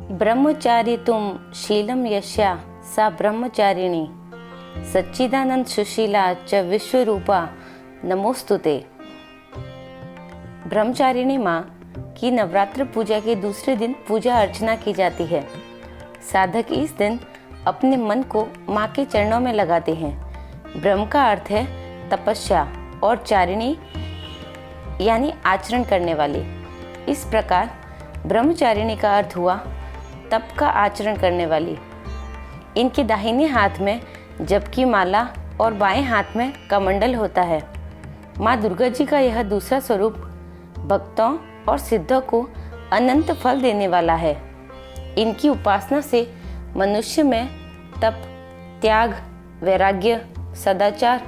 ब्रह्मचारी तुम शीलम यस्या सा ब्रह्मचारिणी सच्चिदानंद सुशीला च विश्वरूपा नमोस्तुते। ब्रह्मचारिणी माँ की नवरात्र पूजा के दूसरे दिन पूजा अर्चना की जाती है। साधक इस दिन अपने मन को माँ के चरणों में लगाते हैं। ब्रह्म का अर्थ है तपस्या और चारिणी यानी आचरण करने वाली। इस प्रकार ब्रह्मचारिणी का अर्थ हुआ तप का आचरण करने वाली। इनके दाहिने हाथ में जप की माला और बाएं हाथ में कमंडल होता है। माँ दुर्गा जी का यह दूसरा स्वरूप भक्तों और सिद्धों को अनंत फल देने वाला है। इनकी उपासना से मनुष्य में तप, त्याग, वैराग्य, सदाचार,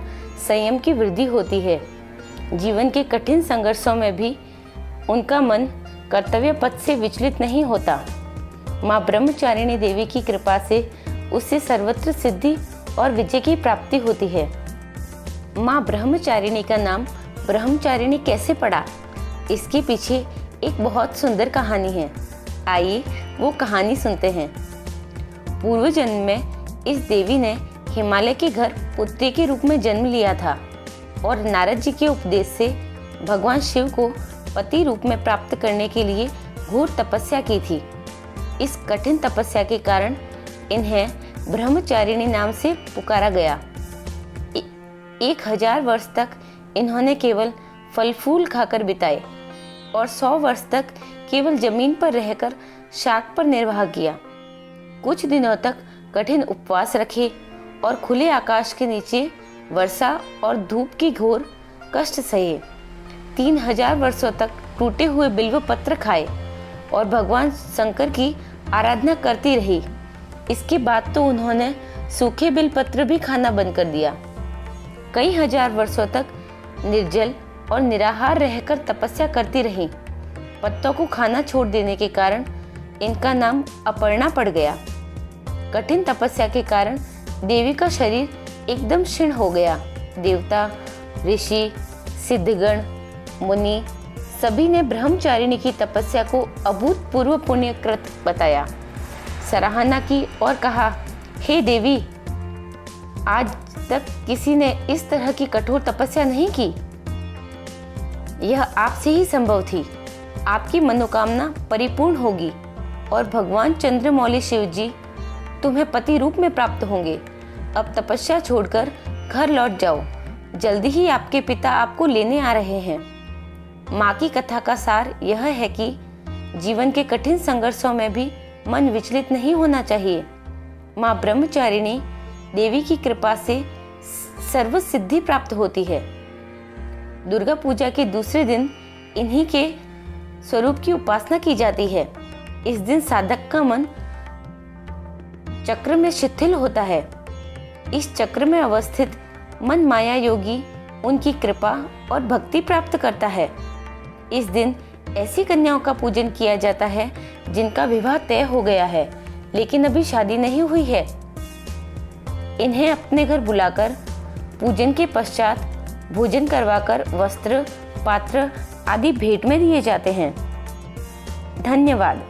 संयम की वृद्धि होती है। जीवन के कठिन संघर्षों में भी उनका मन कर्तव्य पथ से विचलित नहीं होता। माँ ब्रह्मचारिणी देवी की कृपा से उससे सर्वत्र सिद्धि और विजय की प्राप्ति होती है। माँ ब्रह्मचारिणी का नाम ब्रह्मचारिणी कैसे पड़ा, इसके पीछे एक बहुत सुंदर कहानी है। आइए वो कहानी सुनते हैं। पूर्व जन्म में इस देवी ने हिमालय के घर पुत्री के रूप में जन्म लिया था और नारद जी के उपदेश से भगवान शिव को पति रूप में प्राप्त करने के लिए घोर तपस्या की थी। इस कठिन तपस्या के कारण इन्हें ब्रह्मचारिणी नाम से पुकारा गया। 1000 वर्ष तक इन्होंने केवल फल फूल खाकर बिताए और 100 वर्ष तक केवल जमीन पर रहकर शाक पर निर्वाह किया। कुछ दिनों तक कठिन उपवास रखे और खुले आकाश के नीचे वर्षा और धूप की घोर कष्ट सहे। 3000 वर्षों तक टूटे हुए बिल्व पत्र खाए और भगवान शंकर की आराधना करती रही। इसके बाद तो उन्होंने सूखे बिल पत्र भी खाना बंद कर दिया। कई हजार वर्षों तक निर्जल और निराहार रहकर तपस्या करती रही। पत्तों को खाना छोड़ देने के कारण इनका नाम अपर्णा पड़ गया। कठिन तपस्या के कारण देवी का शरीर एकदम क्षीण हो गया। देवता, ऋषि, सिद्धगण, मुनि सभी ने ब्रह्मचारिणी की तपस्या को अभूतपूर्व पुण्यकृत बताया, सराहना की और कहा, हे देवी, आज तक किसी ने इस तरह की कठोर तपस्या नहीं की। यह आपसे ही संभव थी। आपकी मनोकामना परिपूर्ण होगी और भगवान चंद्रमौली शिव जी तुम्हें पति रूप में प्राप्त होंगे। अब तपस्या छोड़कर घर लौट जाओ। जल्दी ही आपके पिता आपको लेने आ रहे हैं। माँ की कथा का सार यह है कि जीवन के कठिन संघर्षों में भी मन विचलित नहीं होना चाहिए। माँ ब्रह्मचारिणी देवी की कृपा से सर्व सिद्धि प्राप्त होती है। दुर्गा पूजा के दूसरे दिन इन्हीं के स्वरूप की उपासना की जाती है। इस दिन साधक का मन चक्र में शिथिल होता है। इस चक्र में अवस्थित मन माया योगी उनकी कृपा और भक्ति प्राप्त करता है। इस दिन ऐसी कन्याओं का पूजन किया जाता है जिनका विवाह तय हो गया है लेकिन अभी शादी नहीं हुई है। इन्हें अपने घर बुलाकर पूजन के पश्चात भोजन करवाकर वस्त्र, पात्र आदि भेंट में दिए जाते हैं। धन्यवाद।